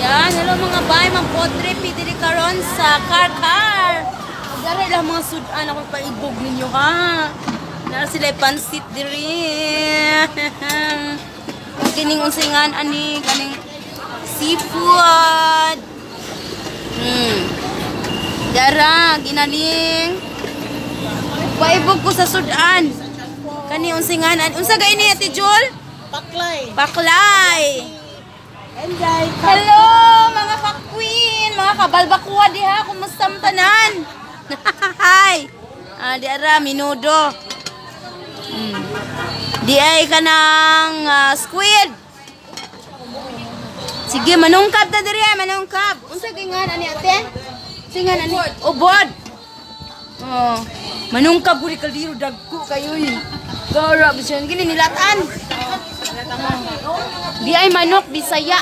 Yan, hello mga bay, mga potre, pidiri karon sa car. Dari lang mga sudan ako paibog ninyo ha. Nara sila pansit diri. Kining unsingan ani kaning seafood. Dara ginaling. Paibog ko sa sudan. Kani unsingan unsa gay ni Ate Jul? Paklay. Paklay. Enjoy. Hello mga ka-queen, mga kabalbakuwa diha, kumusta ang tanan? Hi. Diara minudo. Di ay kanang squid. Sige manungkab ta diri, manungkab. Unsa gingan ani ate? Singan ani ubod. Oh, manungkab guri kaldiro dagko kayo ni. Gara bisan gini nilatan. Di ay manok Bisaya.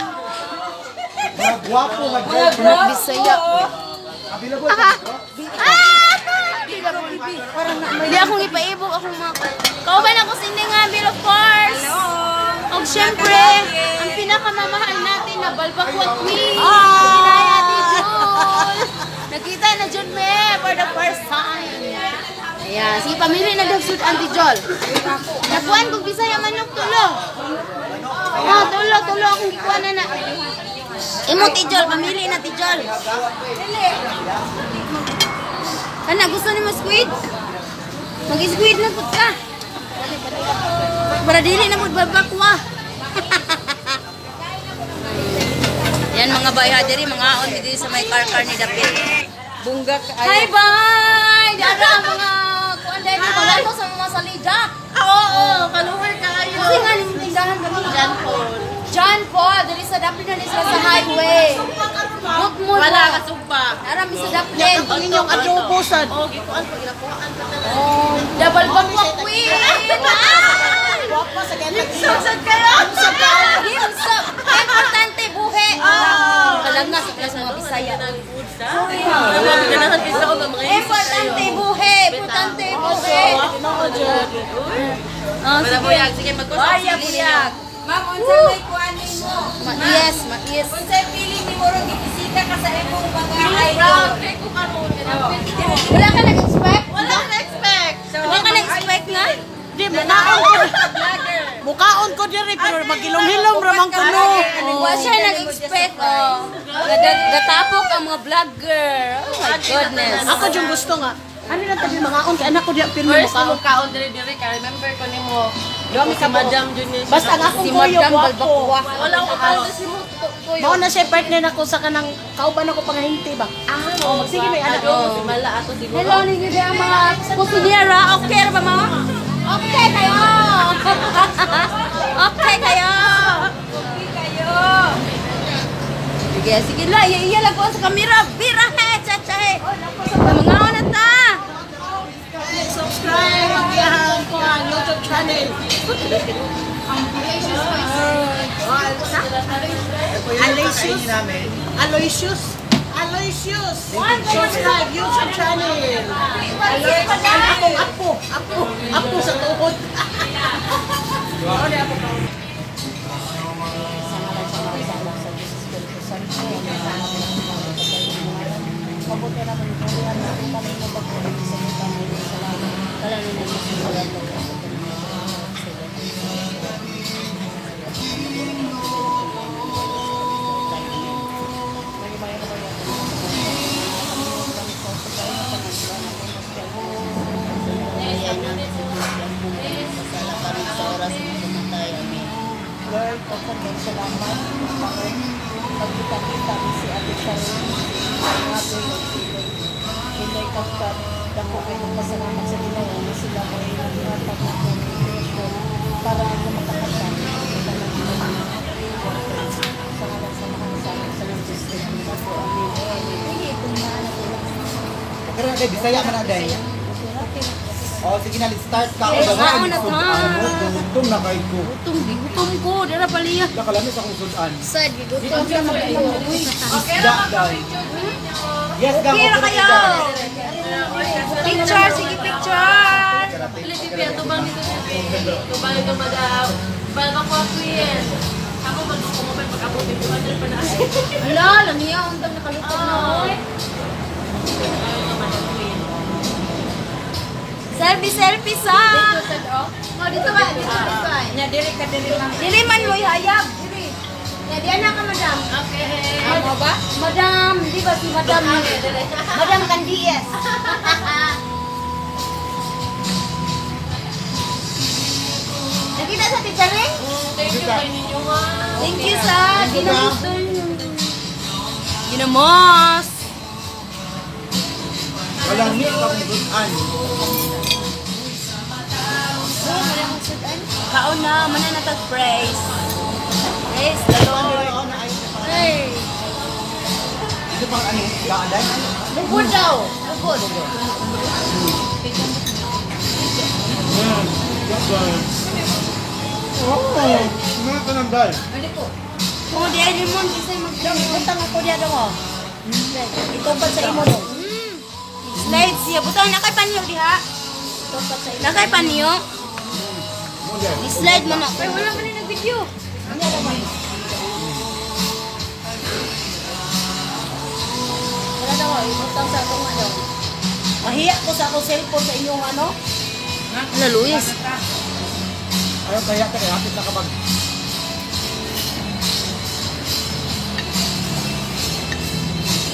Guwapo, Manok Bisaya. Di akong ipaibog akong mga kauban ako sinding nga bill of course. O syempre, ang pinakamamahal natin na Balbakwat Queen. Pinay Ate Jul. Nakita na Jun me for the first time. Ayan, sige pamili na daw suit Auntie Jol. Nakuan kung Bisaya manok tulo. Oh, tulo akong gikuan na na. Imo Tijol, pamili na Tijol. Kana gusto nimo squid? Mag-squid na pud ka. Para dili na pud babakwa. Yan mga bayha diri, mga on diri sa may car ni Dapit. Bunggak Hi bye. Dara mga kuan dai ni wala to sa mga salida. Oo, kaluwer kayo. Kasi nga nimong tindahan kami. John Paul, dali sa Daplin na sila sa highway. Book mo Wala ka sumpa. Arami sa Daplin. Ang inyong adobo sad. Oh, gikuan pag ginakuan ka na. Oh, double bakwak queen. Guwapa sa ganang. Himsap kayo. Himsap. Importante buhi. Kalanga sa mga Bisaya. Ganahan isa ko ng mga Importante buhi. Importante buhi. Wala buyag, sige magkusap. Buyag. Ma'am, unsa may kuan nimo? Mais, mais. Unsay feeling nimo ro gibisita ka sa imong mga idol? Ko karon. Wala ka nag-expect? Wala ka expect. Wala ka nag-expect nga? Di mukaon ko. Mukaon ko diri pero magilom-hilom ra man kuno. Wala siya nag-expect. Gatapok ang mga vlogger. Oh my goodness. Ako yung gusto nga. Ano na tabi mga on kay anak ko diya pirmi First mo kaon diri ka remember ko nimo. Dami ka Madam Junior. Basta ang akong Si kuyo Madam guwapo. Balbakwa. Wala ko kaon si mo kuyo. Mao na siya partner ako sa kanang kauban ako pangahinti ba. Oh, sige may anak ko. Mala ato siguro. Hello ninyo din ang mga kusinera. Okay ra ba mga? Okay kayo. Okay kayo. Sige, sige la. Iya lang ko sa kamera. Bira he, chacha he. Mga ona ta. Subscribe ang iyang ko ang YouTube channel. Aloysius. Subscribe YouTube channel. Apo sa tuhod. Lord, pagkakang salamat, Panginoon, pagkita-kita si Ate Sharon, ang ating nagsilay. Hindi ka dako kayo pasalamat sa Ginoo na sila ay naghatag ng communication para ako makakasama sa ngalan sa mga sa ng Diyos. Amen. Hindi ito na Pero na Bisaya man na day. Oh, sige na, let's start ka. Saan na ta? Gutom na kay ko. Gutom ko. Dara paliya. Nakalamis akong sudan. Sad, gutom ka magayon. Isda, day. Yes, Okay na gamo. kayo. Picture, sige picture. Pilipino tubang dito. Tubang ito madam. Balbakwa queen. Ako mag Ako mo may pag-abot yung 200 pa na. Ala, lamiya, undang nakalutog na. Oy. Selfie sa. Oh, dito ba? Dito ba? Nya diri ka diri lang. Dili man mo hayag. Dili. Ya, diyan na ka, madam. Okay. Amo ba? Madam, di ba si Madam? Madam Candies. Nakita sa teacher eh? Thank you kay ninyo ha. Thank you sa ginamos. Ginamos. Walang ni pagbutan. Kaon na, mana na tag-praise. Praise the Lord. Hey. Ito pang ano, gaaday? Bukod daw. Bukod. Oo. Mga kanambal. Kung di ay limon, di sa'yo Butang ako diya daw. Itumpad sa imo daw. Slide siya. Butang na kay panyo diha. Itumpad sa imo. Na kay panyo. Muna. Slide man ako. Ay, wala man yung nag-video. Ano naman? Wala daw, ibutang sa akong ano. Mahiya ko sa akong cellphone sa inyong ano. Ala, Luis. Ayaw kaya ka kaya hapit na kapag.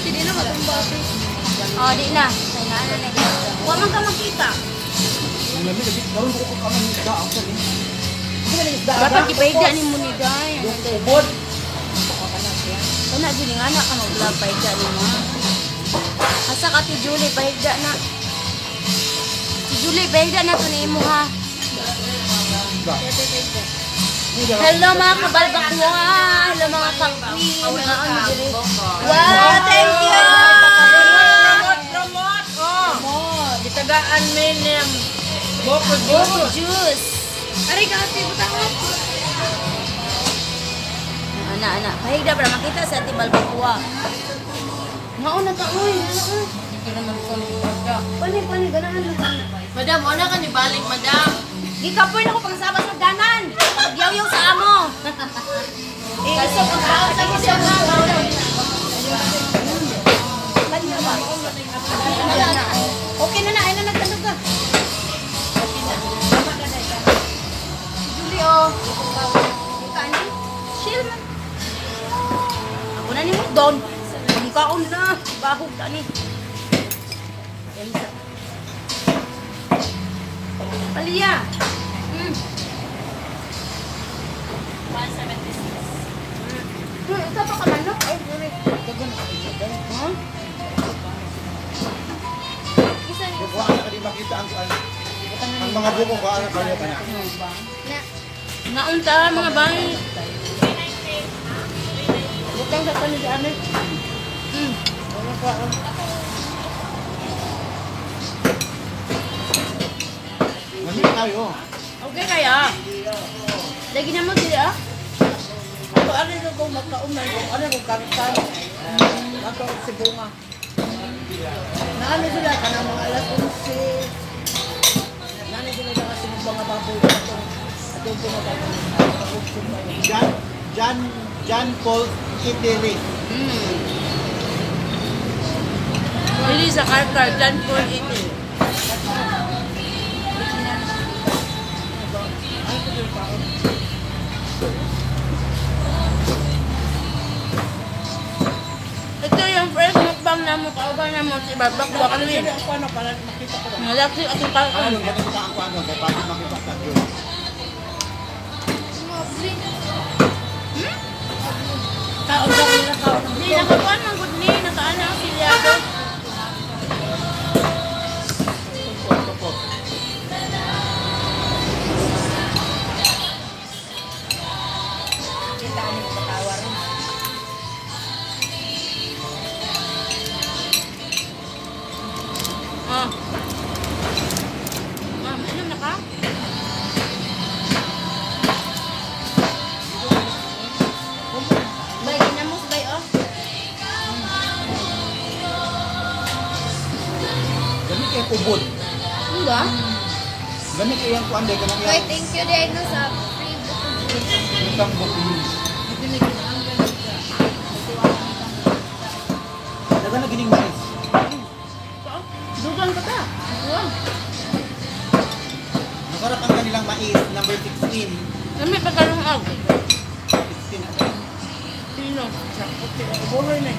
Hindi na matumba. Oh, di na. Ay, na, na. Huwag man ka makita. Ang lamig, gawin ko kung kamang isda. Ang sabi. Hindi ka na isda. Dapat ipahiga ni mo ni Day. Yung ubod. Kana dili nga na ka mag-vlog pahiga ni mo. Asa ka ti Julie pahiga na. Si Julie pahiga na to ni imo ha. Hello mga kabalbakwa. Hello mga kakwi. Mga ano dili. Wow, thank you. Promote. Oh. Gitagaan menem. Boko Boko juice. Ari ka ati butang. Ana, pahiga para makita sa ati balbakwa. Mauna ka uy. Hindi naman ko nagpagka. Pani ganahan lang. Madam, wala ka ni balik, madam. Gikapoy na ko pagsama sa ganan. Yaw-yaw sa amo. Kasi kung tao sa siya na. Okay na na, ay na nagtandog ka. Julie, oh. Kanin? Chill man. Ako na ni mo doon. Magkaon na. Bahog ka ni. Palia. Ito pa ka manok? Ay, sorry. Huh? Bukuha na ka di makita ang mga buko ko. Ano kanya ka na? Naunta mga bayi. Butang sa kanil ano. Lamig tayo. Okay kaya. Lagi na mo dili ah. Ito ano yung kung magkaunay ko. Ano yung karitan. Ato si Bunga. Naano sila ka ng mga alas 11. Naano sila na kasi mga baboy. Atong pinagagawa. John Paul Italy. Dili sa karkar, dyan po ito. Ito yung first mukbang na mo, kauban na mo, si Barbakwa kami. Ano para makita ko. Nalaksi ako Ano kaon. yung kita ang kuano? Kaya pati makita sa yun. Kaon daw nila kaon. Hindi, nakakuan ng good ni, nakaan na ang silyado. Ah. Inom na ka? Bay, ginamos, bay, oh. Gamit kayong ubod. Ano ba? Gamit kayong kuan. Dahil ka Bay, thank you din no, sa free book. Itang buko. Hindi Dagan na gining mais. Dugan ka ta. Dugan. Masarap ang kanilang mais, number 16. Kami pa kalong ag. 16 ate. Sino? Buhay na.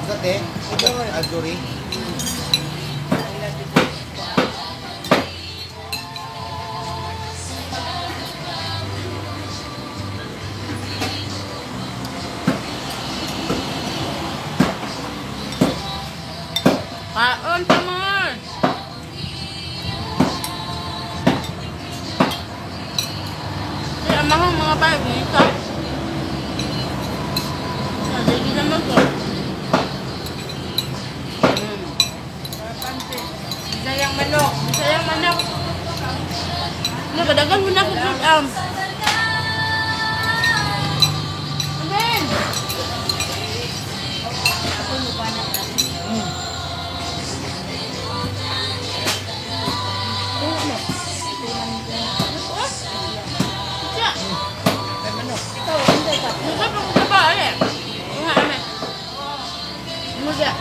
Ate, Alduri. Kaon pa more. Kaya mahang mga bag dito. Hindi naman ko. Sayang manok. Sayang manok. Nagadagan mo na ako good am. Amen. Siya. Ikaw, hindi ka. Mukha pa ko sa ba eh. Mukha ame. Mukha.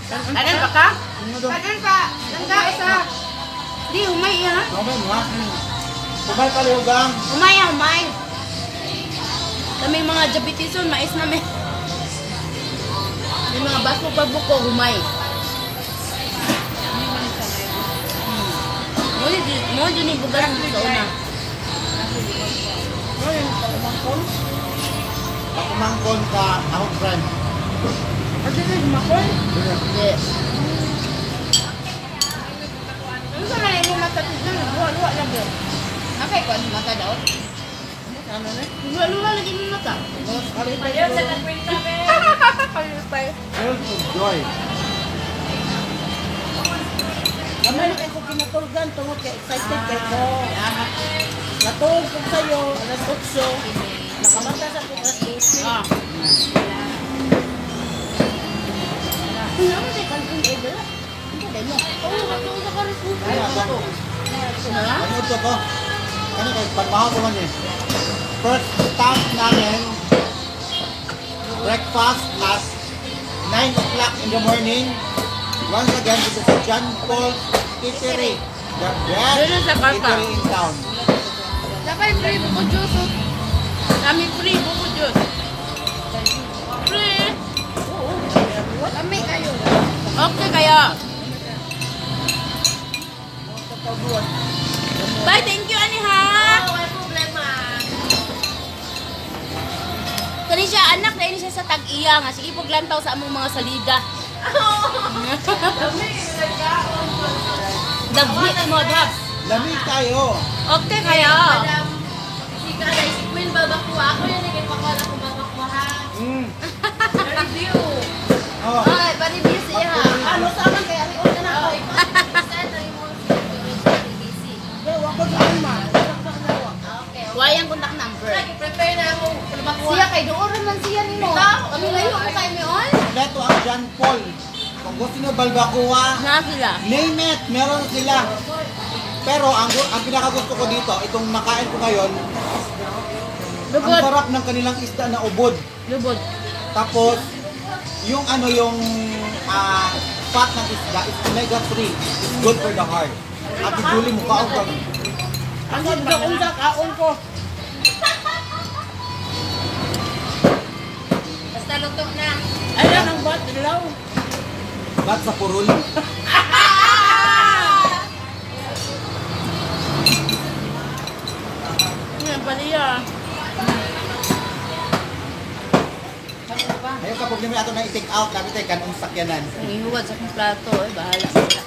Kanan pa ka? Kanan pa. Langga isa. Di, umay ha? Kamay mo ha. Kumay ka lihugang. Umay ha, umay. Kami mga diabetison, mais na may. May mga baso pa buko, umay. Mo din ibugas mo sa una. Ako mangkon ka ahong friend. Ate na gumakon. Hindi. Ano sa mga mo matatid na? Luwa-luwa lang yun. Okay, kung ano mata daw? Ano na? Luwa-luwa lagi mo mata. Ayaw sa nagkwenta, be. Kalipay. Health of joy. Kami na kayo kinatulgan tungkol kay excited kay ko. Natulog ko sa'yo, alas 8. Nakamata sa alas 12. Ah. Ano mo tayo kalipin kayo ba? Ano tayo mo? Oo, matulog sa karisbuto. Ano ako? Ha? Ano ito ko? Ano kayo? Pagbaho ko man eh. First stop namin, breakfast at 9 o'clock in the morning. Once again, this is John Paul Eatery. The best Doon sa Carpa. eatery in town. Dapat free buko juice. Kami free buko juice. Free. Kami kayo. Okay kaya. Bye, thank you ani ha. Wala problema. Kani siya anak na ini siya sa tag-iya nga sige paglantaw sa among mga salida. Daghi mo dab. Lamig tayo. Okay kaya. Madam, si Kalay, si Queen Babakwa. Ako yung nagipakala kung Babakwa, ha? Na-review. Oh. Ay, pa-review siya. Ano sa akin kaya rin na ako. Saan na yung busy. Pero wako doon ma. Okay. Wayang contact number. Prepare na ako. Babakwa. Siya kay doon man siya nimo. Kami layo ang kay Meon. Kompleto ang John Paul. Kung gusto nyo balbacoa, Na sila. name it, meron sila. Pero ang pinakagusto ko dito, itong makain ko ngayon, ang Lubod. sarap ng kanilang isda na ubod. Lubod. Tapos, yung fat ng isda is omega-3. It's good for the heart. At iduli mo kaon kang Ang doon sa kaon ko. Basta luto na. Ayan ang bat dilaw. bat sa purul. Yan pa niya. Ayaw ka problema ato na i-take out. Labi tayo kanong sakyanan. Ang ihuwad sa akong plato. Eh, bahala sila.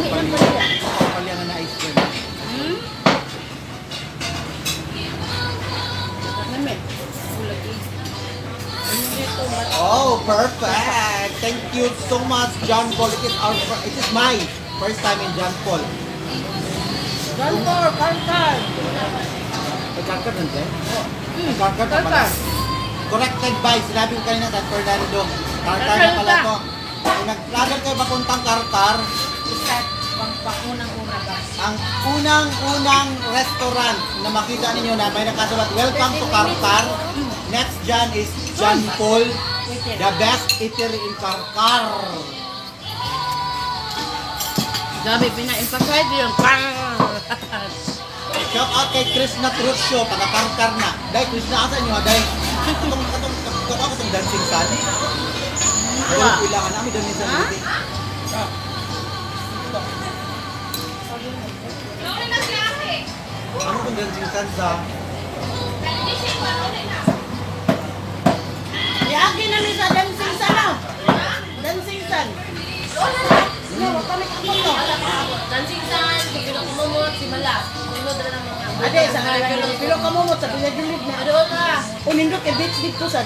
Kapalya na na ice cream. Hmm? Nami. Oh, perfect! Thank you so much, John Paul. It is my first time in John Paul. Kantor, kantor. Nagkakad nun, eh? Nagkakad naman. Kalkar. corrected by, sinabi ko kanina, San Fernando. Karkar na pala to. Kung nag-vlogger kayo papuntang Karkar, Isa, pang-unang-una ba? ang unang-unang restaurant na makita ninyo na may nakasulat, Welcome to Karkar. Next dyan is John Paul, the best eatery in Karkar. Gabi, pina-emphasize yung pang! Shout out kay Chris na Truth Show, taga-Karkar na. Dahil Chris na asa nyo ha, dahil katong dancing sun. Dahil kailangan namin dancing sun. Ano kung dancing sun sa? Iagi na ni sa dancing sun na. Dancing sun. No, kami kapag no. Dancing Sun, si Pinakumumot, si Mala. Sunod na lang mga. Ade, sa ngayon, pilo ka mo mo, sa pinagulid na. Ano ka? Unindot kay beach dito sa.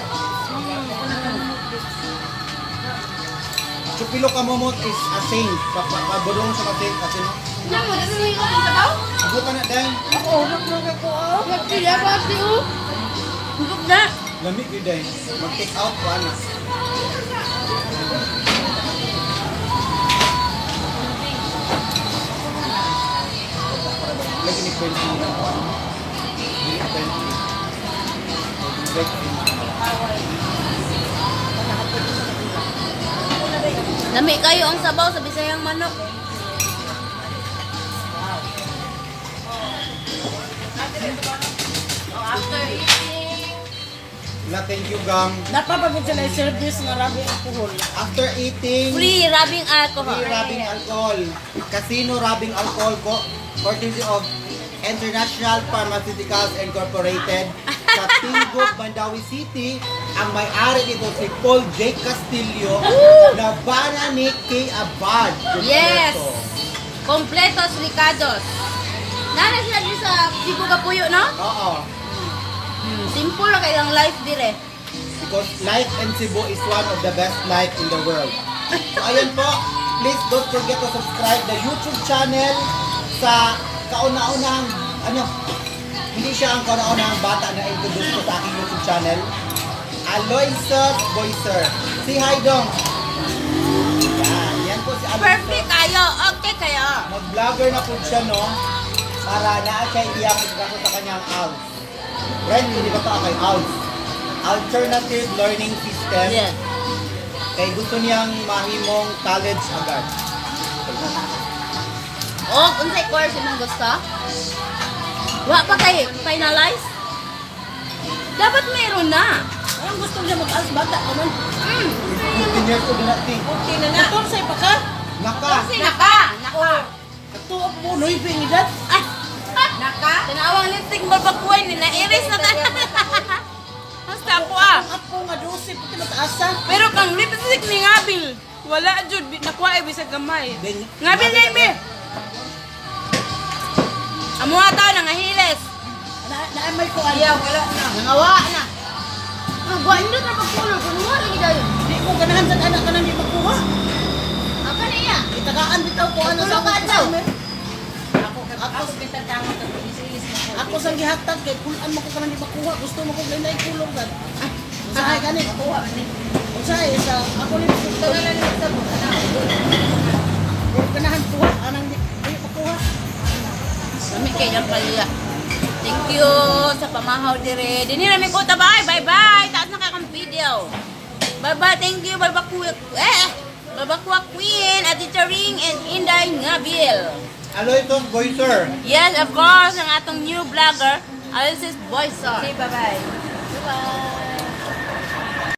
Chupilo Kamomot is a saint. Paburong sa saint kasi no. Ano mo, dami mo yung kapag sa tao? Abo ka na dahil. Ako, hulog ako. Sila ba siyo? Hulog na! Lamig yun dahil. Mag-take out ko ano. Lagi ni 20 na ako. Hindi 20. Lami kayo ang sabaw sa Bisayang manok. After eating, Thank you, gang. Napapagod sila yung service nga rabi alcohol. After eating, Free rubbing alcohol. free rubbing alcohol. Casino rubbing alcohol ko. Courtesy of International Pharmaceuticals Incorporated sa Tingog, Mandawi City. Ang may-ari dito si Paul J. Castillo na bana ni K. Abad. Yes! Completos Ricados. Nana siya din sa Cebu Kapuyo, no? Oo. Simple lang kailang life dire. Because life in Cebu is one of the best life in the world. So ayun po, please don't forget to subscribe the YouTube channel sa kauna-unahang, hindi siya ang kauna-unahang bata na introduce ko sa aking YouTube channel. Aloysius Boyser. Say hi dong. Yan po si Aloysius. Perfect kayo. Okay kayo. Mag-vlogger na po siya, no? Para naa siya iyang ikaso sa kanyang ALS. Friend, hindi ba pa kay ALS? Alternative Learning System. Yes. Kaya gusto niyang mahimong college agad. Oh, unsay course imong gusto? Wa pa kay finalize? Dapat meron na. Ang gusto niya mag-alas bata ka man. 15 years old na natin. Okay na na. Katong sa pa ka? Naka! Naka. Katuwa po, noybing edad. Ay. Naka. Tinawang lipstick babakuan ni na-iris na ta. Basta ako ah. Ako nga 12, pati mataasa. Pero kang lipstick ni Ngabil, wala jud nakuha bisag gamay. Ngabil na mi. Amo ata nangahiles. Naamay ko ano. Wala na. Nangawa na. Ang buwan nyo na pagkulog, kunuha lagi dayo. Hindi ko ganahan sa anak ka nang di magkuha. Apa niya? Itagaan bitaw ko ano sa Tulog ka mga daw. customer. ako pinagtangon sa pag-isilis na ko. Ako sa gihatag kay pulan mo ko kanang di makuha. Gusto mo ko lain kulong gan. Usahay gani makuha ni. Usahay sa ako ni Tagalan ni sa mo. Or ganahan kuha anang di makuha. Kami kay lang palya. Thank you sa pamahaw dire. Dini na mi ko tabay. Bye-bye. Taas na kakang video. Bye-bye. Thank you. Bye-bye. Babakwa Queen, Adita Ring, and Inday Ngabil. Aloysius Boyser. Yes, of course, ang atong new vlogger, Aloysius Boyser. Okay, bye-bye. Bye-bye.